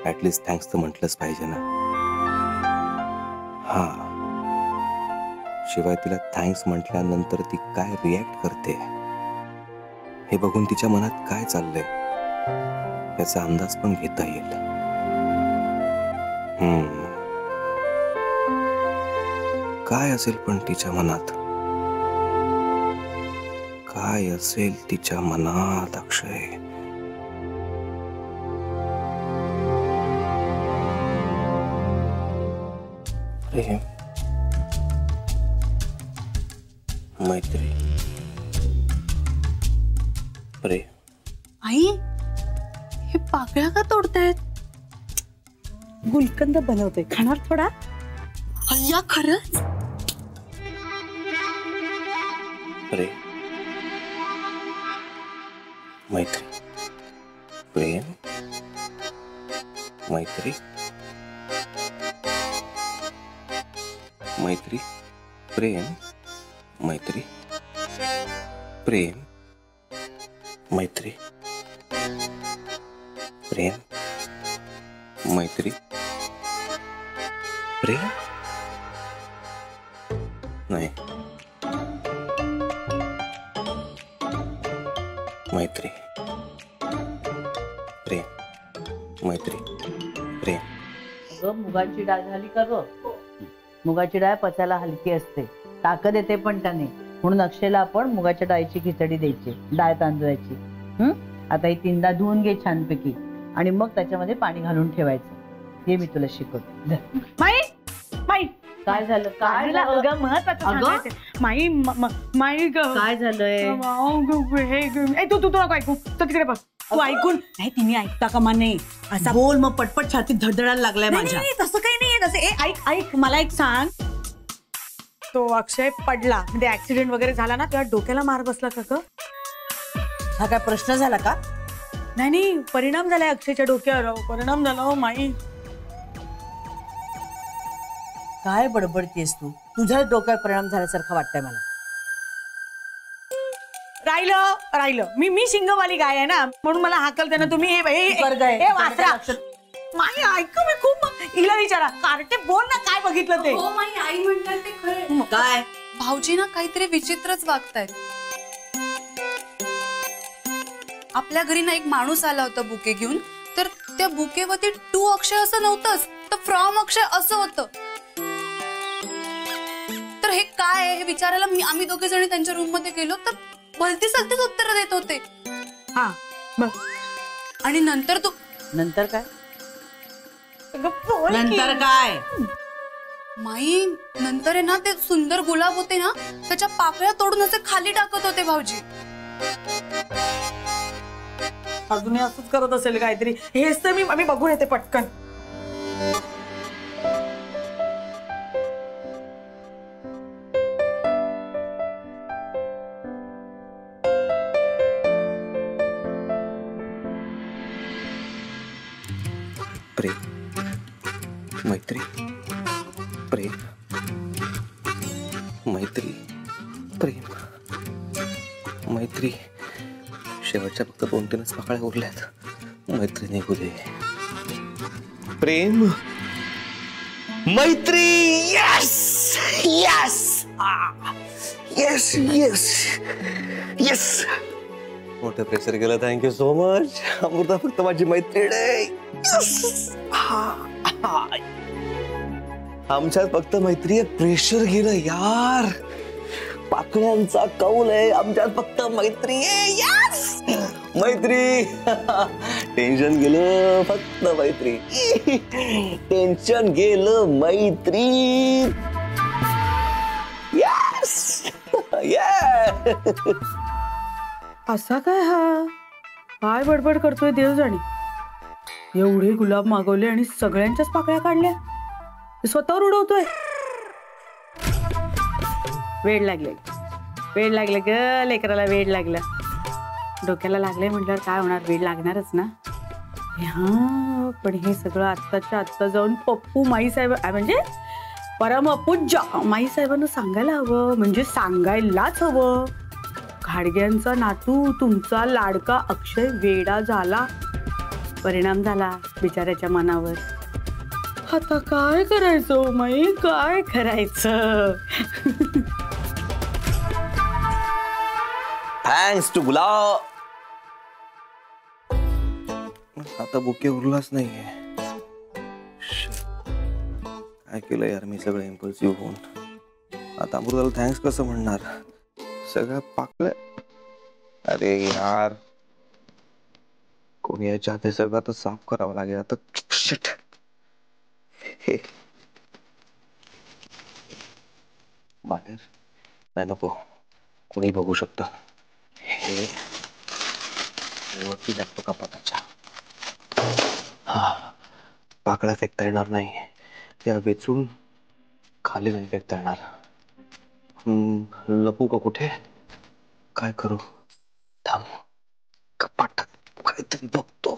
At least thanks तर म्हटलंच पाहिजे ना. हा, शिवाय तिला थँक्स म्हटल्यानंतर ती काय रिॲक्ट करते हे बघून तिच्या मनात काय चाललंय याचा अंदाज पण घेता येईल. काय असेल पण तिच्या मनात, काय असेल तिच्या मनात अक्षय? प्रेम, मैत्री, प्रेम. आई, हे पाकळ्या का तोडतायत? गुलकंद बनवते, खाणार थोडा? अय्या, खरंच? प्रेम, मैत्री, प्रेम, मैत्री, मैत्री, प्रेम, मैत्री, प्रेम, मैत्री, प्रेम, मैत्री, प्रेम. नाही, मैत्री, प्रेम, मैत्री, प्रेम. मुगाची डाळ झाली का ग? मुगाची डाळ पचायला हलकी असते, ताकद येते पण त्याने, म्हणून अक्षयला आपण मुगाच्या डाळीची खिचडी द्यायची, डाळ तांदूळाची. आता ही 3दा धुवून घे छानपैकी आणि मग त्याच्यामध्ये पाणी घालून ठेवायचं. हे मी तुला शिकवते. माई, माई, काय झालं? काय झालं? अगं महत्वाचं माई, माई काय झालंय? हे तू नको ऐकू, तर तिकडे बघ. तू ऐकून नाही, तिने ऐकता कामा नाही. असा बोल, मग पटपट छातीत धडधडायला लागलाय माझ्या. तसं काही नाहीये तसं. ऐक ऐक, मला एक सांग. तो अक्षय पडला, म्हणजे ऍक्सिडेंट वगैरे झाला ना, तेव्हा डोक्याला मार बसला का ग? हा काय प्रश्न झाला का? नाही, परिणाम झालाय अक्षयच्या डोक्यावर. परिणाम झाला हो माई. काय बडबडतेस तू? तुझ्या डोक्यावर परिणाम झाल्यासारखं वाटतंय मला. राहिलं मी शिंगवाली गाय आहे ना, म्हणून मला हाकलते ना तुम्ही. हे वासरा माई, ऐक, मी खूप. हिला विचारा, कार्टे बोल ना, काय बघितलं ते? हो माई, आई म्हणतात ते खरं. काय? भाऊजी ना काहीतरी विचित्रच वागतायत. आपल्या घरी ना एक माणूस आला होता बुके घेऊन, तर त्या बुकेवरती टू अक्षय असं नव्हतंच, तर फ्रॉम अक्षय असं होतं. तर हे काय आहे हे विचारायला आम्ही दोघे जणी त्यांच्या रूम मध्ये गेलो, तर भलती सलतीच उत्तर देत होते. हा, आणि नंतर नंतर काय? नंतर काय? माई, नंतर आहे ना ते सुंदर गुलाब होते ना, त्याच्या पाकळ्या तोडून असे खाली टाकत होते भाऊजी. अजूनही असंच करत असेल काहीतरी. हेच तर मी बघून येते पटकन. प्रेम, मैत्री, प्रेम, मैत्री, प्रेम, मैत्री. शेवटच्या फक्त 2-3च पाकळ्या उरल्यात. मैत्री निघू दे. प्रेम, मैत्री. Yes yes yes yes yes. मोठं प्रेशर केलं. Thank you so much. अमृता फक्त माझी मैत्रीण आहे. आमच्यात फक्त मैत्री आहे, प्रेशर गेलं यार. पाकळ्यांचा कौल आहे, आमच्यात फक्त मैत्री आहे. यस, मैत्री. टेन्शन गेलं, फक्त मैत्री. टेन्शन गेलं, मैत्री. यस. असा काय हा? काय बडबड करतोय देव जाणे. एवढे गुलाब मागवले आणि सगळ्यांच्याच पाकळ्या काढल्या. स्वतःवर उडवतोय. वेड लागले ग लेकराला, वेड लागलं. डोक्याला लागलंय म्हटल्यावर काय होणार, वेड लागणारच ना. हा, पण हे सगळं आत्ताच्या आत्ता जाऊन पप्पू माईसाहेब, म्हणजे परमपूज्य माईसाहेबांना सांगायला हवं. म्हणजे सांगायलाच हवं. घाडग्यांचा नातू तुमचा लाडका अक्षय वेडा झाला. परिणाम झाला बिचाऱ्याच्या मनावर. आता काय करायचं माई, काय करायचं? थँक्स टू गुलाब. आता बुके उरलाच नाहीये. काय केलं यार मी सगळं इम्पल्सिव्ह होऊन. आता अमृताला थँक्स कसं म्हणणार, सगळं पाकलं. अरे यार कोणी याच्या हात सगळं आता साफ करावं लागेल आता. शिट. हे बाहेर नाही नको, कोणी बघू शकतं. हे वरती लागतो कपाटाच्या. हा पाकळ्या फेकता येणार नाही, त्या वेचून खाली नाही फेकता येणार. लपू का कुठे, काय करू? थांब कपाटात काहीतरी बघतो.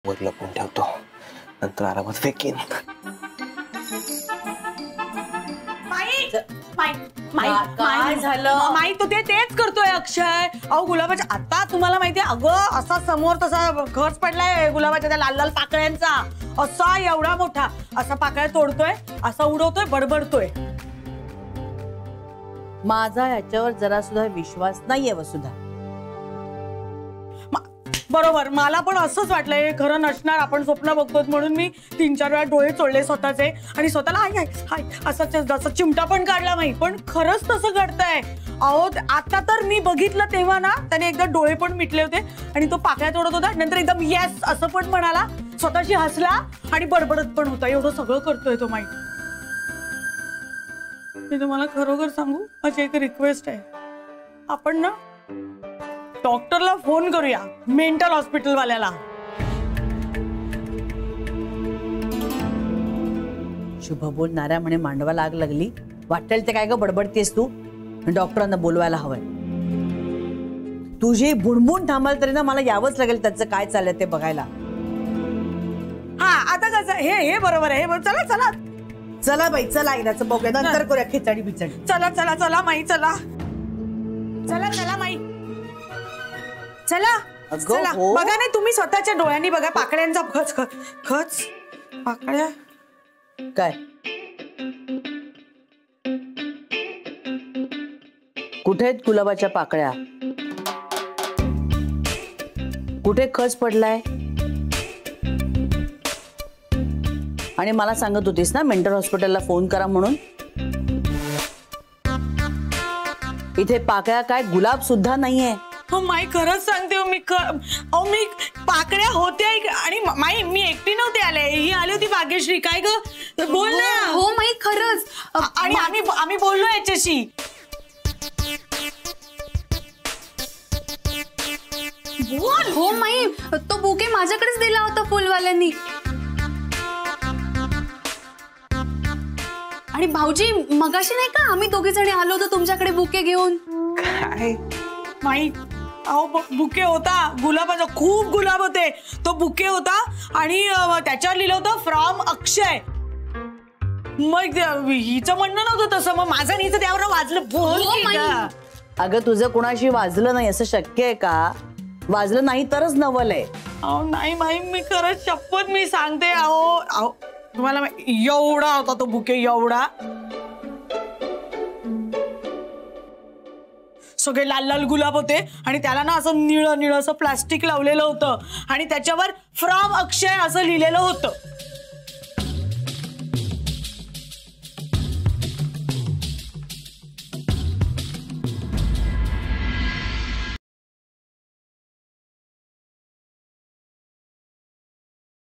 वर लपून ठेवतो, नंतर आरामात फेकीन. काय झालं? माई तू तेच करतोय अक्षय. अहो गुलाबाच्या आता तुम्हाला माहितीये, अगं असा समोर तसा खच पडलाय गुलाबाच्या त्या लाल लाल पाकळ्यांचा. असा एवढा मोठा असा पाकळ्या तोडतोय, असा उडवतोय, बडबडतोय. माझा ह्याच्यावर जरा सुद्धा विश्वास नाहीये वसुधा. बरोबर, मला पण असंच वाटलंय खरं नसणार. आपण स्वप्न बघतोत म्हणून मी 3-4 वेळा डोळे चोळले स्वतःचे आणि स्वतःला हाय हाय असं जसं चिमटा पण काढला नाही, पण खरंच तसं घडतंय. अहो आता तर मी बघितलं तेव्हा ना त्याने एकदा डोळे पण मिटले होते आणि तो पाकळ्या तोडत होता, नंतर एकदम येस असं पण म्हणाला, स्वतःशी हसला आणि बडबडत पण होता. एवढं सगळं करतोय तो माहिती. मी तुम्हाला खरोखर सांगू, माझी एक रिक्वेस्ट आहे, आपण ना डॉक्टरला फोन करूया, मेंटल हॉस्पिटल वाल्याला. शुभ बोलणाऱ्या म्हणे मांडवाला आग लागली. वाटेल ते काय ग बडबडतेस तू? डॉक्टरांना बोलवायला हवंय. तुझी बुणबुण थांबाल तरी ना मला यावंच लागेल त्याचं काय चाललंय ते बघायला. हा आता कसं हे बरोबर आहे. चला चला चला बाई चला, एकदाच बघूया, नंतर करूया खिचडी बिचडी. चला चला चला माई, चला चला चला माई, चला चला. हो. बघा नाही तुम्ही स्वतःच्या डोळ्यांनी बघा पाकळ्यांचा खच खच पाकळ्या. काय कुठे आहेत गुलाबाच्या पाकळ्या? कुठे खच पडलाय? आणि मला सांगत होतीस ना मेंटल हॉस्पिटलला फोन करा म्हणून. इथे पाकळ्या काय गुलाब सुद्धा नाहीये. हो माई खरंच सांगते हो, मी पाकळ्या होत्या आणि माई मी एकटी नव्हते आले, ही आली होती भाग्यश्री. काय ग बोल ना. हो माई खरंच. आणि आम्ही बोललो याच्याशी. बोल. हो माई, तो बुके माझ्याकडेच दिला होता फुलवाल्यांनी. आणि भाऊजी मगाशी नाही का आम्ही दोघे जणी आलो होतो तुमच्याकडे बुके घेऊन. काय माई अहो बुके होता गुलाबाचा, खूप गुलाब होते. तो बुके होता आणि त्याच्यावर लिहिलं होतं फ्रॉम अक्षय. मग हिचं म्हणणं नव्हतं तसं, मग माझं हिचं त्यावर वाजलं. बोल की गं. अगं तुझं कुणाशी वाजलं नाही असं शक्य आहे का? वाजलं नाही तरच नवल आहे. अहो नाही माई, मी खरंच शपथ मी सांगते. अहो तुम्हाला एवढा होता तो बुके, एवढा. सगळे लाल लाल गुलाब होते आणि त्याला ना असं निळं निळं असं प्लास्टिक लावलेलं होतं आणि त्याच्यावर फ्रॉम अक्षय असं लिहिलेलं होतं.